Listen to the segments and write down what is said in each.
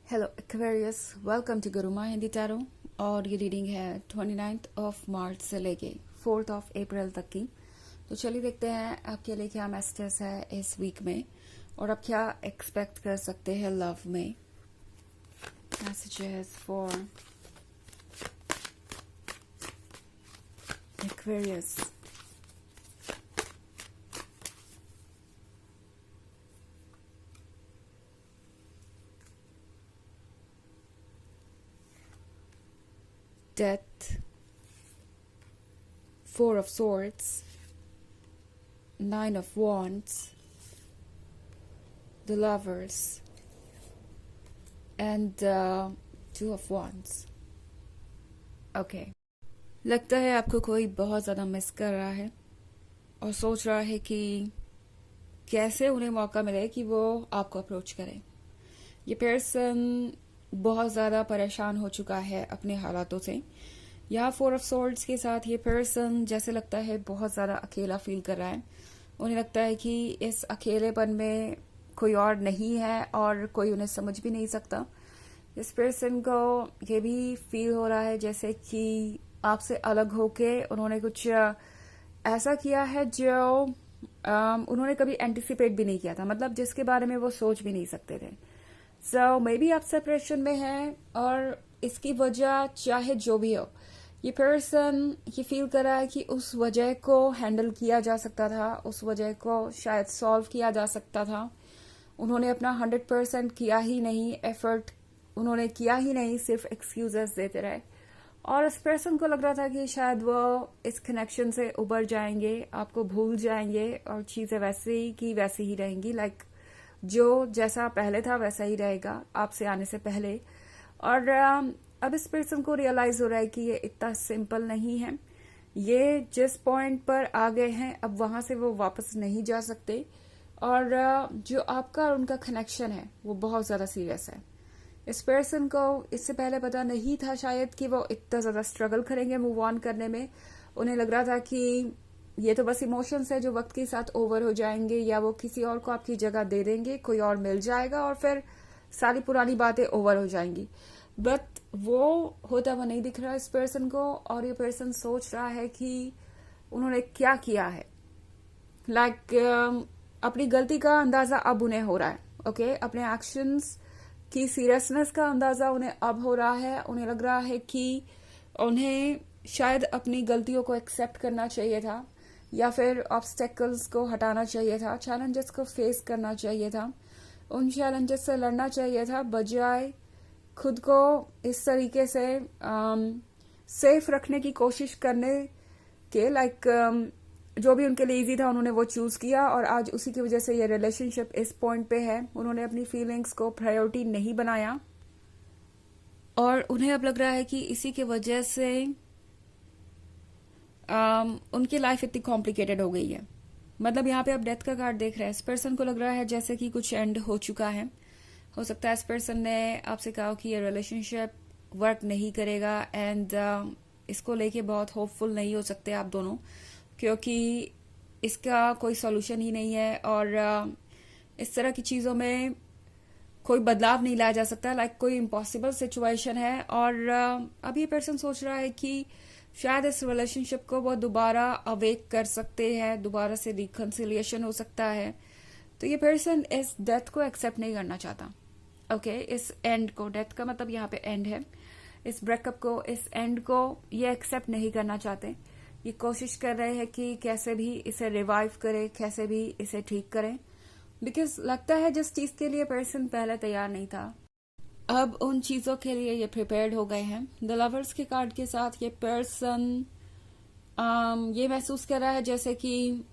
Hello Aquarius, welcome to Guruma Hindi tarot. और ये reading है 29 ऑफ मार्च से लेके 4 ऑफ अप्रैल तक की। तो चलिए देखते हैं आपके लिए क्या मैसेजेस है इस वीक में और आप क्या एक्सपेक्ट कर सकते हैं लव में। Messages for Aquarius. Death, 4 of Swords, 9 of Wands, the Lovers, and 2 of Wands. Okay. लगता है आपको कोई बहुत ज़्यादा मिस कर रहा है और सोच रहा है कि कैसे उन्हें मौका मिले कि वो आपको अप्रोच करें। ये पर्सन बहुत ज़्यादा परेशान हो चुका है अपने हालातों से। यहाँ 4 ऑफ सोर्ड्स के साथ ये पर्सन जैसे लगता है बहुत ज़्यादा अकेला फील कर रहा है। उन्हें लगता है कि इस अकेलेपन में कोई और नहीं है और कोई उन्हें समझ भी नहीं सकता। इस पर्सन को ये भी फील हो रहा है जैसे कि आपसे अलग होके उन्होंने कुछ ऐसा किया है जो उन्होंने कभी एंटिसिपेट भी नहीं किया था, मतलब जिसके बारे में वो सोच भी नहीं सकते थे। सो मे बी आप सेपरेशन में हैं और इसकी वजह चाहे जो भी हो, ये पर्सन ये फील कर रहा है कि उस वजह को हैंडल किया जा सकता था, उस वजह को शायद सॉल्व किया जा सकता था। उन्होंने अपना 100% किया ही नहीं, एफर्ट उन्होंने किया ही नहीं, सिर्फ एक्सक्यूजेस देते रहे। और इस पर्सन को लग रहा था कि शायद वो इस कनेक्शन से उबर जाएंगे, आपको भूल जाएंगे और चीज़ें वैसे ही की वैसी ही रहेंगी। लाइक जो जैसा पहले था वैसा ही रहेगा आपसे आने से पहले। और अब इस पर्सन को रियलाइज हो रहा है कि ये इतना सिंपल नहीं है। ये जिस पॉइंट पर आ गए हैं अब वहां से वो वापस नहीं जा सकते। और जो आपका और उनका कनेक्शन है वो बहुत ज्यादा सीरियस है। इस पर्सन को इससे पहले पता नहीं था शायद कि वो इतना ज्यादा स्ट्रगल करेंगे मूव ऑन करने में। उन्हें लग रहा था कि ये तो बस इमोशंस है जो वक्त के साथ ओवर हो जाएंगे, या वो किसी और को आपकी जगह दे देंगे, कोई और मिल जाएगा और फिर सारी पुरानी बातें ओवर हो जाएंगी। बट वो होता हुआ नहीं दिख रहा इस पर्सन को। और ये पर्सन सोच रहा है कि उन्होंने क्या किया है। अपनी गलती का अंदाजा अब उन्हें हो रहा है। ओके, अपने एक्शंस की सीरियसनेस का अंदाजा उन्हें अब हो रहा है। उन्हें लग रहा है कि उन्हें शायद अपनी गलतियों को एक्सेप्ट करना चाहिए था, या फिर ऑब्स्टेकल्स को हटाना चाहिए था, चैलेंजेस को फेस करना चाहिए था, उन चैलेंजेस से लड़ना चाहिए था, बजाय खुद को इस तरीके से सेफ रखने की कोशिश करने के। जो भी उनके लिए इजी था उन्होंने वो चूज किया और आज उसी की वजह से ये रिलेशनशिप इस पॉइंट पे है। उन्होंने अपनी फीलिंग्स को प्रायोरिटी नहीं बनाया और उन्हें अब लग रहा है कि इसी की वजह से उनकी लाइफ इतनी कॉम्प्लिकेटेड हो गई है। मतलब यहाँ पे आप डेथ का कार्ड देख रहे हैं। इस पर्सन को लग रहा है जैसे कि कुछ एंड हो चुका है। हो सकता है इस पर्सन ने आपसे कहा कि ये रिलेशनशिप वर्क नहीं करेगा एंड इसको लेके बहुत होपफुल नहीं हो सकते आप दोनों, क्योंकि इसका कोई सॉल्यूशन ही नहीं है और इस तरह की चीज़ों में कोई बदलाव नहीं लाया जा सकता। कोई इम्पॉसिबल सिचुएशन है। और अब ये पर्सन सोच रहा है कि शायद इस रिलेशनशिप को वो दोबारा अवेक कर सकते हैं, दोबारा से रिकन्सिलिएशन हो सकता है। तो ये पर्सन इस डेथ को एक्सेप्ट नहीं करना चाहता। ओके, इस एंड को, डेथ का मतलब यहाँ पे एंड है, इस ब्रेकअप को, इस एंड को ये एक्सेप्ट नहीं करना चाहते। ये कोशिश कर रहे हैं कि कैसे भी इसे रिवाइव करें, कैसे भी इसे ठीक करें, बिकॉज लगता है जिस चीज के लिए पर्सन पहले तैयार नहीं था अब उन चीजों के लिए ये प्रिपेयर्ड हो गए हैं। द लवर्स के कार्ड के साथ ये पर्सन ये महसूस कर रहा है जैसे कि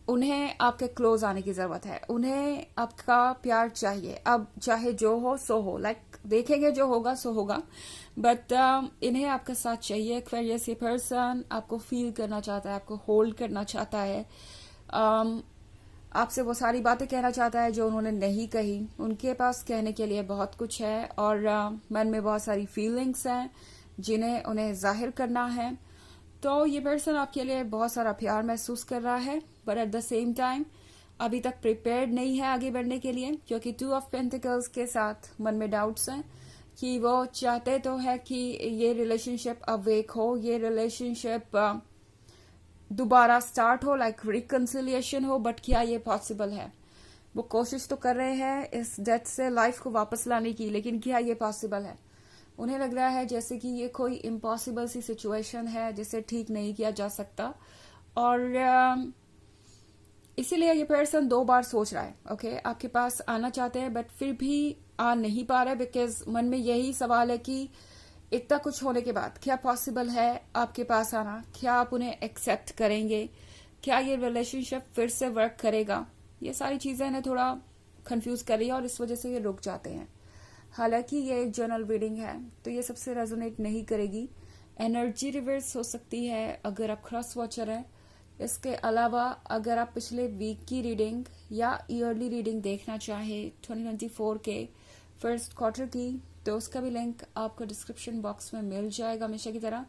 उन्हें आपके क्लोज आने की जरूरत है, उन्हें आपका प्यार चाहिए। अब चाहे जो हो सो हो, देखेंगे जो होगा सो होगा, बट इन्हें आपका साथ चाहिए। एक्वेरियस ये पर्सन आपको फील करना चाहता है, आपको होल्ड करना चाहता है, आपसे वो सारी बातें कहना चाहता है जो उन्होंने नहीं कही। उनके पास कहने के लिए बहुत कुछ है और मन में बहुत सारी फीलिंग्स हैं जिन्हें उन्हें जाहिर करना है। तो ये पर्सन आपके लिए बहुत सारा प्यार महसूस कर रहा है, but at the same time अभी तक प्रिपेयर्ड नहीं है आगे बढ़ने के लिए, क्योंकि 2 ऑफ पेंटिकल्स के साथ मन में डाउट्स हैं कि वो चाहते तो है कि ये रिलेशनशिप अवेक हो, ये रिलेशनशिप दोबारा स्टार्ट हो, लाइक रिकन्सिलिएशन हो, बट क्या ये पॉसिबल है? वो कोशिश तो कर रहे हैं इस डेथ से लाइफ को वापस लाने की, लेकिन क्या ये पॉसिबल है? उन्हें लग रहा है जैसे कि ये कोई इम्पॉसिबल सी सिचुएशन है जिसे ठीक नहीं किया जा सकता, और इसीलिए ये पर्सन 2 बार सोच रहा है। ओके, आपके पास आना चाहते हैं बट फिर भी आ नहीं पा रहे, बिकॉज मन में यही सवाल है कि इतना कुछ होने के बाद क्या पॉसिबल है आपके पास आना? क्या आप उन्हें एक्सेप्ट करेंगे? क्या ये रिलेशनशिप फिर से वर्क करेगा? ये सारी चीजें इन्हें थोड़ा कंफ्यूज कर रही है और इस वजह से ये रुक जाते हैं। हालांकि ये एक जर्नल रीडिंग है तो ये सबसे रेजोनेट नहीं करेगी। एनर्जी रिवर्स हो सकती है अगर आप क्रॉस वॉचर हैं। इसके अलावा अगर आप पिछले वीक की रीडिंग या ईयरली रीडिंग देखना चाहे 2024 के फर्स्ट क्वार्टर की, तो उसका भी लिंक आपको डिस्क्रिप्शन बॉक्स में मिल जाएगा हमेशा की तरह।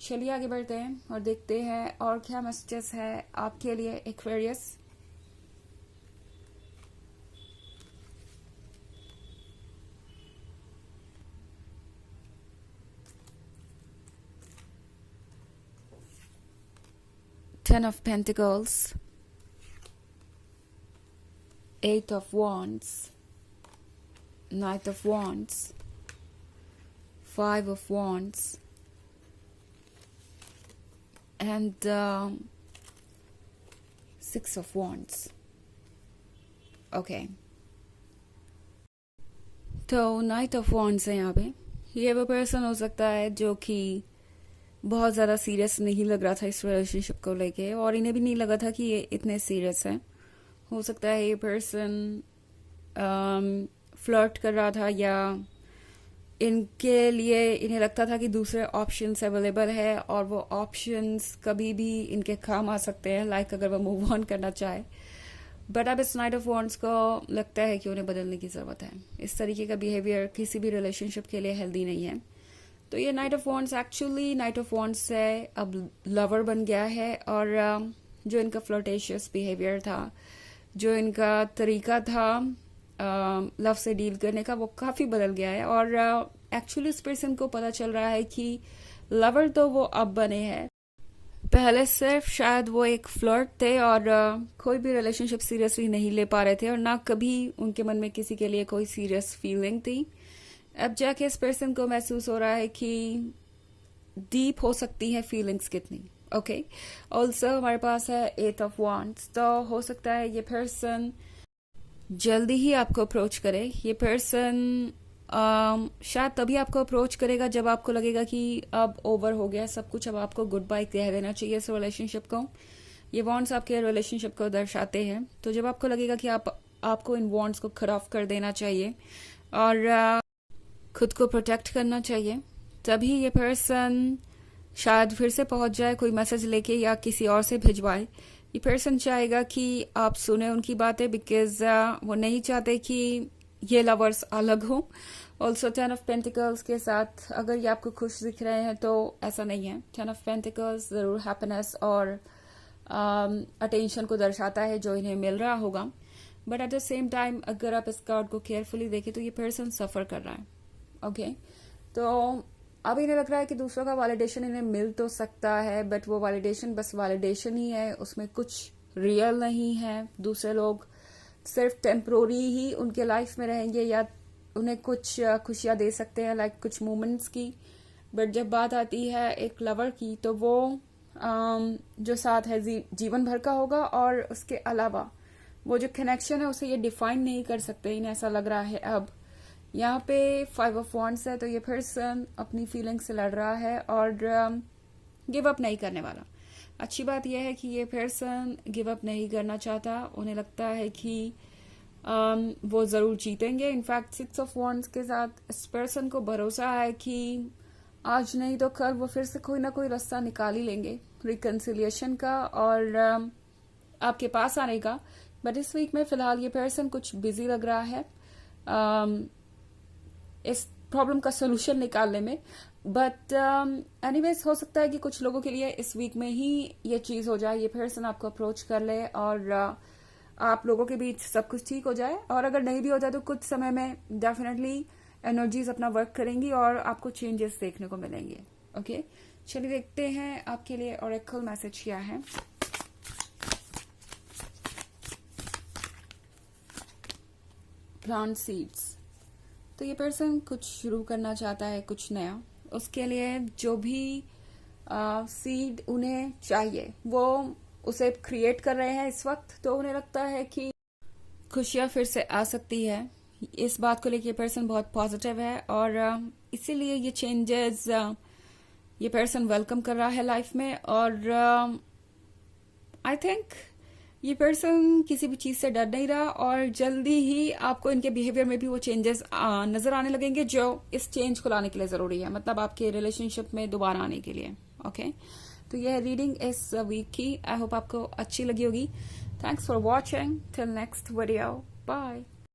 चलिए आगे बढ़ते हैं और देखते हैं और क्या मैसेजेस है आपके लिए Aquarius. Ten of Pentacles, Eight of Wands, Knight of Wands, Five of Wands, and Six of Wands. Okay. तो नाइट ऑफ वॉन्ड्स है यहाँ पे। ये वो पर्सन हो सकता है जो कि बहुत ज़्यादा सीरियस नहीं लग रहा था इस रिलेशनशिप को लेके, और इन्हें भी नहीं लगा था कि ये इतने सीरियस हैं। हो सकता है ये पर्सन फ्लर्ट कर रहा था, या इनके लिए इन्हें लगता था कि दूसरे ऑप्शंस अवेलेबल है और वो ऑप्शंस कभी भी इनके काम आ सकते हैं, लाइक अगर वो मूव ऑन करना चाहे। बट अब इस नाइट ऑफ वॉन्ड्स को लगता है कि उन्हें बदलने की ज़रूरत है। इस तरीके का बिहेवियर किसी भी रिलेशनशिप के लिए हेल्दी नहीं है। तो ये night of wands actually night of wands से अब लवर बन गया है, और जो इनका फ्लर्टेशियस बिहेवियर था, जो इनका तरीका था लव से डील करने का, वो काफ़ी बदल गया है। और एक्चुअली इस पर्सन को पता चल रहा है कि लवर तो वो अब बने हैं, पहले सिर्फ शायद वो एक फ्लर्ट थे और कोई भी रिलेशनशिप सीरियसली नहीं ले पा रहे थे, और ना कभी उनके मन में किसी के लिए कोई सीरियस फीलिंग थी। अब जाके इस पर्सन को महसूस हो रहा है कि डीप हो सकती है फीलिंग्स कितनी। ओके, ऑल्सो हमारे पास है 8 ऑफ वॉन्ड्स, तो हो सकता है ये पर्सन जल्दी ही आपको अप्रोच करे। ये पर्सन शायद तभी आपको अप्रोच करेगा जब आपको लगेगा कि अब ओवर हो गया सब कुछ, अब आपको गुड बाय कह देना चाहिए इस रिलेशनशिप को। ये वॉन्ड्स आपके रिलेशनशिप को दर्शाते हैं, तो जब आपको लगेगा कि आपको इन वॉन्ड्स को कट ऑफ कर देना चाहिए और खुद को प्रोटेक्ट करना चाहिए, तभी ये पर्सन शायद फिर से पहुंच जाए कोई मैसेज लेके या किसी और से भिजवाए। ये पर्सन चाहेगा कि आप सुने उनकी बातें, बिकॉज वो नहीं चाहते कि ये लवर्स अलग हो। ऑल्सो 10 ऑफ पेंटिकल्स के साथ अगर ये आपको खुश दिख रहे हैं तो ऐसा नहीं है। 10 ऑफ पेंटिकल्स जरूर हैप्पीनेस और अटेंशन को दर्शाता है जो इन्हें मिल रहा होगा, but at the same time अगर आप इस कार्ड को केयरफुली देखें तो ये पर्सन सफर कर रहा है। ओके, तो अब इन्हें लग रहा है कि दूसरों का वैलिडेशन इन्हें मिल तो सकता है, बट वो वैलिडेशन बस वैलिडेशन ही है, उसमें कुछ रियल नहीं है। दूसरे लोग सिर्फ टेम्प्रोरी ही उनके लाइफ में रहेंगे या उन्हें कुछ खुशियां दे सकते हैं, लाइक कुछ मोमेंट्स की, बट जब बात आती है एक लवर की तो वो जो साथ है जीवन भर का होगा, और उसके अलावा वो जो कनेक्शन है उसे ये डिफाइन नहीं कर सकते, इन्हें ऐसा लग रहा है। अब यहाँ पे 5 ऑफ वॉन्ड्स है, तो ये पर्सन अपनी फीलिंग से लड़ रहा है और गिव अप नहीं करने वाला। अच्छी बात यह है कि ये पर्सन गिव अप नहीं करना चाहता, उन्हें लगता है कि वो जरूर जीतेंगे। इनफैक्ट 6 ऑफ वॉन्ड्स के साथ इस पर्सन को भरोसा है कि आज नहीं तो कल वो फिर से कोई ना कोई रास्ता निकाल ही लेंगे रिकन्सिलिएशन का और आपके पास आने का। बट इस वीक में फिलहाल ये पर्सन कुछ बिजी लग रहा है इस प्रॉब्लम का सोल्यूशन निकालने में। बट एनीवेज हो सकता है कि कुछ लोगों के लिए इस वीक में ही ये चीज हो जाए, ये पर्सन आपको अप्रोच कर ले और आप लोगों के बीच सब कुछ ठीक हो जाए, और अगर नहीं भी होता तो कुछ समय में डेफिनेटली एनर्जीज अपना वर्क करेंगी और आपको चेंजेस देखने को मिलेंगे। ओके, चलिए देखते हैं आपके लिए ओरेकल मैसेज क्या है। प्लांट सीड्स, तो ये पर्सन कुछ शुरू करना चाहता है, कुछ नया। उसके लिए जो भी सीड उन्हें चाहिए वो उसे क्रिएट कर रहे हैं इस वक्त। तो उन्हें लगता है कि खुशियां फिर से आ सकती है। इस बात को लेकर ये पर्सन बहुत पॉजिटिव है और इसीलिए ये चेंजेस ये पर्सन वेलकम कर रहा है लाइफ में। और आई थिंक ये पर्सन किसी भी चीज से डर नहीं रहा और जल्दी ही आपको इनके बिहेवियर में भी वो चेंजेस नजर आने लगेंगे जो इस चेंज को लाने के लिए जरूरी है, मतलब आपके रिलेशनशिप में दोबारा आने के लिए। ओके, तो यह रीडिंग इस वीक की, आई होप आपको अच्छी लगी होगी। Thanks for watching, till next video, bye.